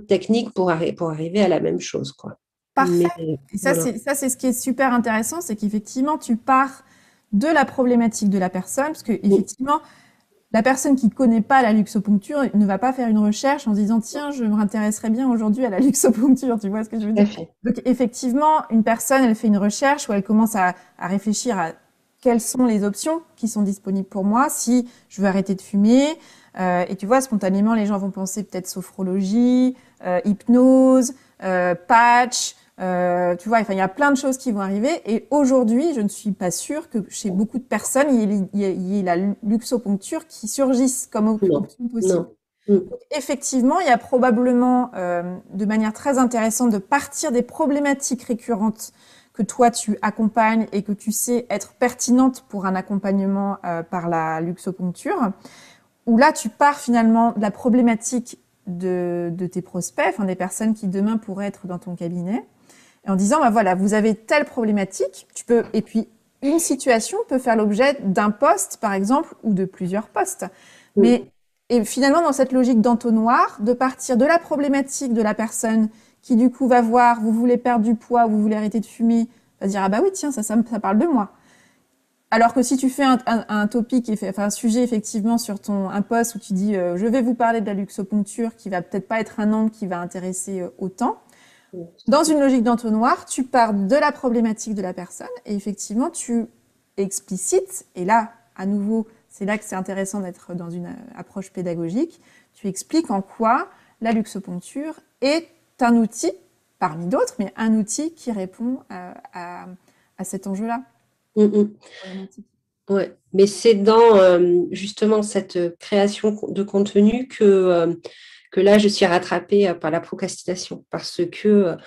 techniques pour arriver à la même chose, quoi. Parfait. Mais Et ça, voilà. c'est ce qui est super intéressant, c'est qu'effectivement, tu pars de la problématique de la personne, parce que Oui, effectivement, la personne qui connaît pas la luxoponcture ne va pas faire une recherche en se disant, tiens, je m'intéresserais bien aujourd'hui à la luxoponcture, tu vois ce que je veux tout à dire? fait. Donc, effectivement, une personne, elle fait une recherche où elle commence à réfléchir à quelles sont les options qui sont disponibles pour moi si je veux arrêter de fumer. Et tu vois, spontanément, les gens vont penser peut-être sophrologie, hypnose, patch, Tu vois, enfin, il y a plein de choses qui vont arriver. Et aujourd'hui, je ne suis pas sûre que chez beaucoup de personnes, il y ait la luxoponcture qui surgisse comme Non, option possible. non. Mm. Donc, effectivement, il y a probablement, de manière très intéressante, de partir des problématiques récurrentes que toi tu accompagnes et que tu sais être pertinentes pour un accompagnement par la luxoponcture, où là tu pars finalement de la problématique de tes prospects, enfin des personnes qui demain pourraient être dans ton cabinet, et en disant bah voilà, vous avez telle problématique, tu peux, et puis une situation peut faire l'objet d'un poste par exemple ou de plusieurs postes, mais et finalement dans cette logique d'entonnoir, de partir de la problématique de la personne qui du coup va voir, vous voulez perdre du poids, vous voulez arrêter de fumer, va se dire ah bah oui tiens ça parle de moi. Alors que si tu fais un topic, enfin un sujet effectivement sur un post où tu dis je vais vous parler de la luxoponcture, qui va peut-être pas être un angle qui va intéresser autant, dans une logique d'entonnoir, tu pars de la problématique de la personne et effectivement tu explicites, et là à nouveau c'est là que c'est intéressant d'être dans une approche pédagogique, tu expliques en quoi la luxoponcture est un outil, parmi d'autres, mais un outil qui répond à cet enjeu-là. Mm, mm. Ouais, mais c'est dans justement cette création de contenu que là, je suis rattrapée par la procrastination parce que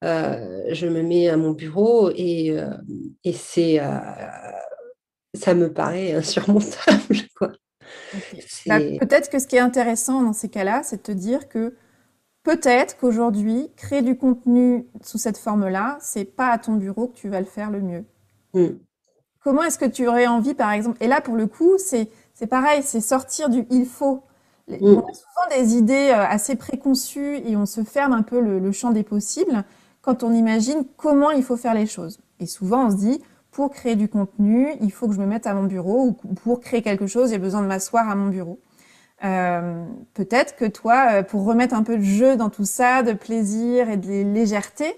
je me mets à mon bureau et ça me paraît insurmontable, quoi. Okay. Bah, C'est... peut-être que ce qui est intéressant dans ces cas-là, c'est de te dire que peut-être qu'aujourd'hui, créer du contenu sous cette forme-là, c'est pas à ton bureau que tu vas le faire le mieux. Mm, Comment est-ce que tu aurais envie, par exemple, et là pour le coup, c'est pareil, c'est sortir du il faut. On mm, a souvent des idées assez préconçues et on se ferme un peu le champ des possibles quand on imagine comment il faut faire les choses. Et souvent on se dit, pour créer du contenu, il faut que je me mette à mon bureau, ou pour créer quelque chose, j'ai besoin de m'asseoir à mon bureau. Peut-être que toi, pour remettre un peu de jeu dans tout ça, de plaisir et de légèreté,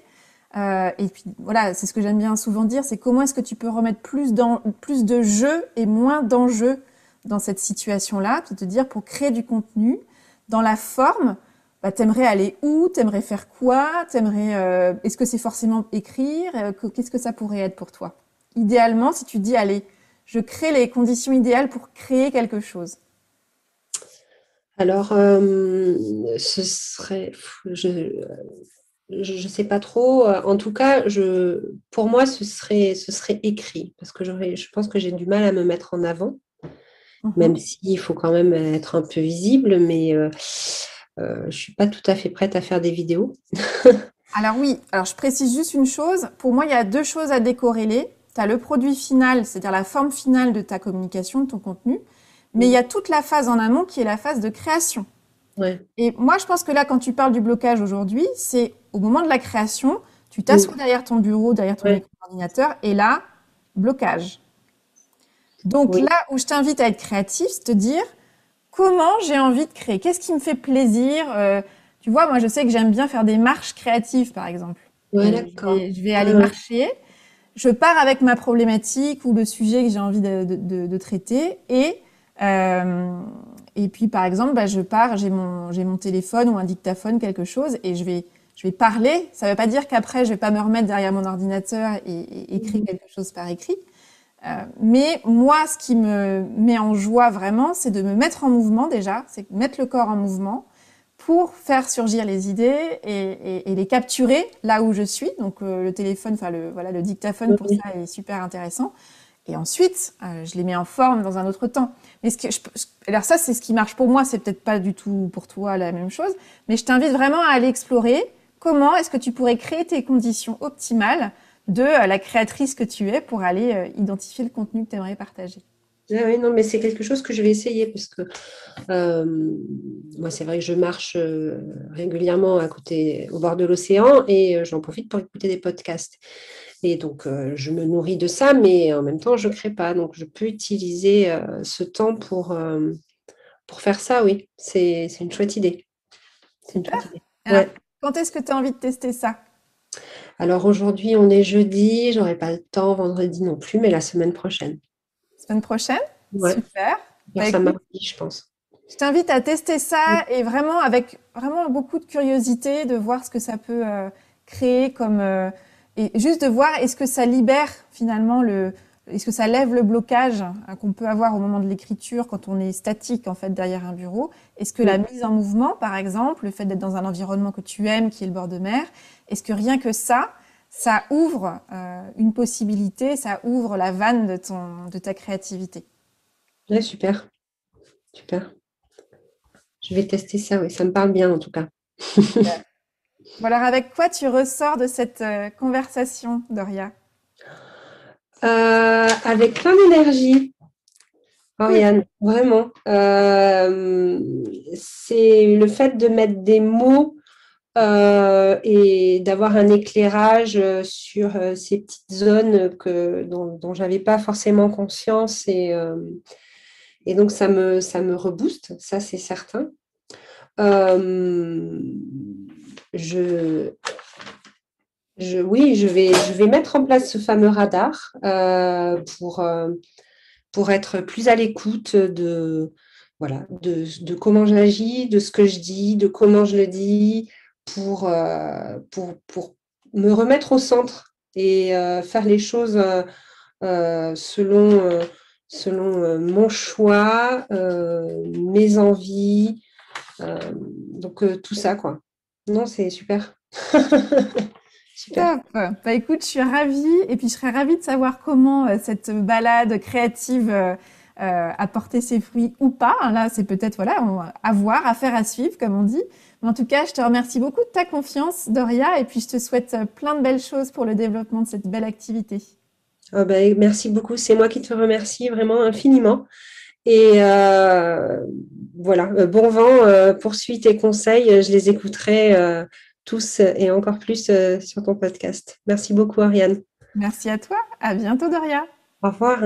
et puis voilà, c'est ce que j'aime bien souvent dire, c'est comment est-ce que tu peux remettre plus de jeu et moins d'enjeu dans cette situation-là, puis te dire pour créer du contenu, dans la forme, bah, t'aimerais aller où, t'aimerais faire quoi, est-ce que c'est forcément écrire, qu'est-ce que ça pourrait être pour toi? Idéalement, si tu dis, allez, je crée les conditions idéales pour créer quelque chose. Alors, ce serait... Je sais pas trop. En tout cas, pour moi, ce serait écrit parce que je pense que j'ai du mal à me mettre en avant, même Mhm. s'il faut quand même être un peu visible, mais je suis pas tout à fait prête à faire des vidéos. Alors oui, alors je précise juste une chose. Pour moi, il y a deux choses à décorréler. Tu as le produit final, c'est-à-dire la forme finale de ta communication, de ton contenu, mais il y a toute la phase en amont qui est la phase de création. Ouais. Et moi, je pense que là, quand tu parles du blocage aujourd'hui, c'est au moment de la création, tu t'assois Mm. derrière ton bureau, derrière ton Ouais. écran d'ordinateur, et là, blocage. Donc Oui. là où je t'invite à être créatif, c'est te dire comment j'ai envie de créer, qu'est-ce qui me fait plaisir. Tu vois, moi, je sais que j'aime bien faire des marches créatives, par exemple. Ouais, d'accord. Je vais Ouais, aller ouais. marcher, je pars avec ma problématique ou le sujet que j'ai envie de traiter euh, et puis par exemple bah, je pars, j'ai mon téléphone ou un dictaphone, quelque chose, et je vais parler. Ça ne veut pas dire qu'après je vais pas me remettre derrière mon ordinateur et écrire Mhm. quelque chose par écrit. Mais moi, ce qui me met en joie vraiment, c'est de me mettre en mouvement déjà, c'est mettre le corps en mouvement pour faire surgir les idées et les capturer là où je suis. Donc le téléphone, enfin voilà, le dictaphone pour Oui. ça est super intéressant. Et ensuite, je les mets en forme dans un autre temps. Mais alors ça, c'est ce qui marche pour moi. C'est peut-être pas du tout pour toi la même chose. Mais je t'invite vraiment à aller explorer comment est-ce que tu pourrais créer tes conditions optimales de la créatrice que tu es pour aller identifier le contenu que tu aimerais partager. Ah oui, non, mais c'est quelque chose que je vais essayer parce que moi, c'est vrai que je marche régulièrement à côté, au bord de l'océan et j'en profite pour écouter des podcasts. Et donc, je me nourris de ça, mais en même temps, je ne crée pas. Donc, je peux utiliser ce temps pour faire ça, oui. C'est une chouette idée. C'est une Super. chouette idée. Alors, Ouais. quand est-ce que tu as envie de tester ça? Alors, aujourd'hui, on est jeudi. J'aurai pas le temps vendredi non plus, mais la semaine prochaine. Semaine prochaine? Ouais. Super. Faire Bah ça écoute, mardi, je pense. je t'invite à tester ça et vraiment avec vraiment beaucoup de curiosité de voir ce que ça peut créer comme et juste de voir est-ce que ça libère finalement est-ce que ça lève le blocage qu'on peut avoir au moment de l'écriture quand on est statique en fait derrière un bureau. Est-ce que la mise en mouvement, par exemple, le fait d'être dans un environnement que tu aimes, qui est le bord de mer, est-ce que rien que ça ouvre une possibilité, ça ouvre la vanne de ta créativité? Ouais, super. Je vais tester ça, oui, ça me parle bien en tout cas. Bon, alors avec quoi tu ressors de cette conversation, Doria? Avec plein d'énergie, Oriane, vraiment. C'est le fait de mettre des mots et d'avoir un éclairage sur ces petites zones dont je n'avais pas forcément conscience et donc ça me rebooste, ça c'est certain. Oui, je vais mettre en place ce fameux radar pour être plus à l'écoute voilà, de comment j'agis, de ce que je dis, de comment je le dis, pour me remettre au centre et faire les choses selon mon choix, mes envies. Donc, tout ça, quoi. Non, c'est super. Super. Top. Bah écoute, je suis ravie et puis je serais ravie de savoir comment cette balade créative a porté ses fruits ou pas. Là, c'est peut-être à voir, à faire, à suivre, comme on dit. Mais en tout cas, je te remercie beaucoup de ta confiance, Doria, et puis je te souhaite plein de belles choses pour le développement de cette belle activité. Ah ben, merci beaucoup. C'est moi qui te remercie vraiment infiniment. Et voilà, bon vent, poursuis tes conseils. Je les écouterai tous et encore plus sur ton podcast. Merci beaucoup, Ariane. Merci à toi. À bientôt, Doria. Au revoir.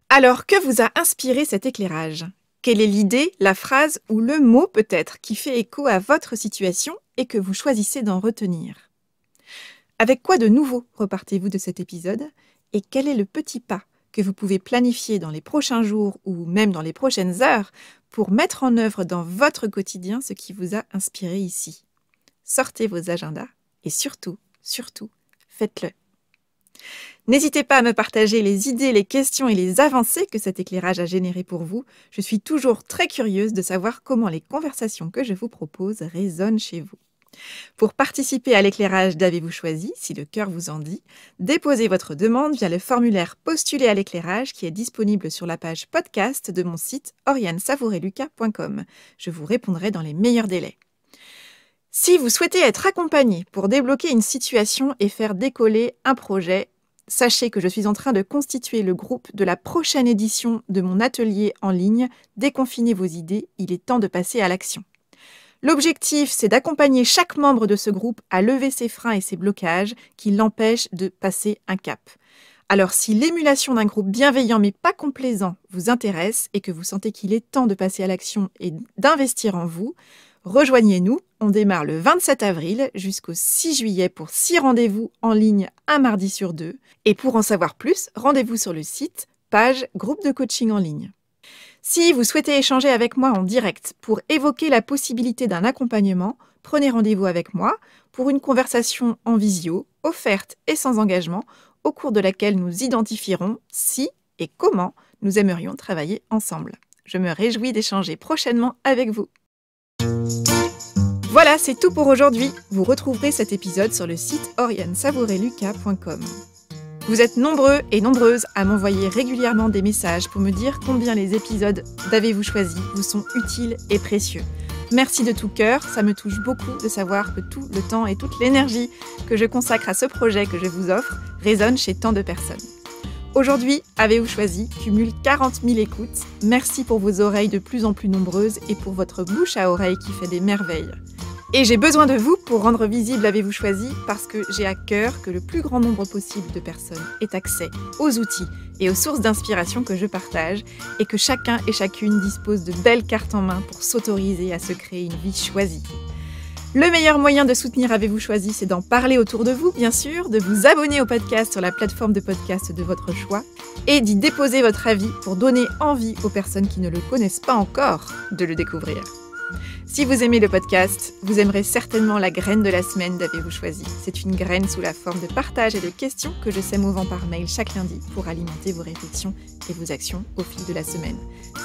Alors, que vous a inspiré cet éclairage? Quelle est l'idée, la phrase ou le mot peut-être qui fait écho à votre situation et que vous choisissez d'en retenir? Avec quoi de nouveau repartez-vous de cet épisode? Et quel est le petit pas que vous pouvez planifier dans les prochains jours ou même dans les prochaines heures pour mettre en œuvre dans votre quotidien ce qui vous a inspiré ici? Sortez vos agendas et surtout, faites-le. N'hésitez pas à me partager les idées, les questions et les avancées que cet éclairage a générées pour vous. Je suis toujours très curieuse de savoir comment les conversations que je vous propose résonnent chez vous. Pour participer à l'éclairage d'Avez-vous choisi, si le cœur vous en dit, déposez votre demande via le formulaire Postuler à l'éclairage qui est disponible sur la page podcast de mon site oriansavoureluca.com. Je vous répondrai dans les meilleurs délais. Si vous souhaitez être accompagné pour débloquer une situation et faire décoller un projet, sachez que je suis en train de constituer le groupe de la prochaine édition de mon atelier en ligne « Déconfinez vos idées, il est temps de passer à l'action ». L'objectif, c'est d'accompagner chaque membre de ce groupe à lever ses freins et ses blocages qui l'empêchent de passer un cap. Alors si l'émulation d'un groupe bienveillant mais pas complaisant vous intéresse et que vous sentez qu'il est temps de passer à l'action et d'investir en vous, rejoignez-nous. On démarre le 27 avril jusqu'au 6 juillet pour 6 rendez-vous en ligne un mardi sur 2. Et pour en savoir plus, rendez-vous sur le site, page groupe de coaching en ligne. Si vous souhaitez échanger avec moi en direct pour évoquer la possibilité d'un accompagnement, prenez rendez-vous avec moi pour une conversation en visio, offerte et sans engagement, au cours de laquelle nous identifierons si et comment nous aimerions travailler ensemble. Je me réjouis d'échanger prochainement avec vous. Voilà, c'est tout pour aujourd'hui. Vous retrouverez cet épisode sur le site oriansavoureluca.com. Vous êtes nombreux et nombreuses à m'envoyer régulièrement des messages pour me dire combien les épisodes d'Avez-vous choisi vous sont utiles et précieux. Merci de tout cœur, ça me touche beaucoup de savoir que tout le temps et toute l'énergie que je consacre à ce projet que je vous offre résonne chez tant de personnes. Aujourd'hui, Avez-vous choisi cumule 40 000 écoutes. Merci pour vos oreilles de plus en plus nombreuses et pour votre bouche à oreille qui fait des merveilles. Et j'ai besoin de vous pour rendre visible Avez-vous choisi parce que j'ai à cœur que le plus grand nombre possible de personnes ait accès aux outils et aux sources d'inspiration que je partage et que chacun et chacune dispose de belles cartes en main pour s'autoriser à se créer une vie choisie. Le meilleur moyen de soutenir Avez-vous choisi, c'est d'en parler autour de vous, bien sûr, de vous abonner au podcast sur la plateforme de podcast de votre choix et d'y déposer votre avis pour donner envie aux personnes qui ne le connaissent pas encore de le découvrir. Si vous aimez le podcast, vous aimerez certainement la graine de la semaine d'Avez-vous choisi. C'est une graine sous la forme de partage et de questions que je sème au vent par mail chaque lundi pour alimenter vos réflexions et vos actions au fil de la semaine.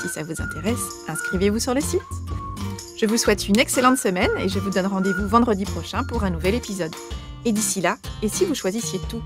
Si ça vous intéresse, inscrivez-vous sur le site. Je vous souhaite une excellente semaine et je vous donne rendez-vous vendredi prochain pour un nouvel épisode. Et d'ici là, et si vous choisissiez tout ?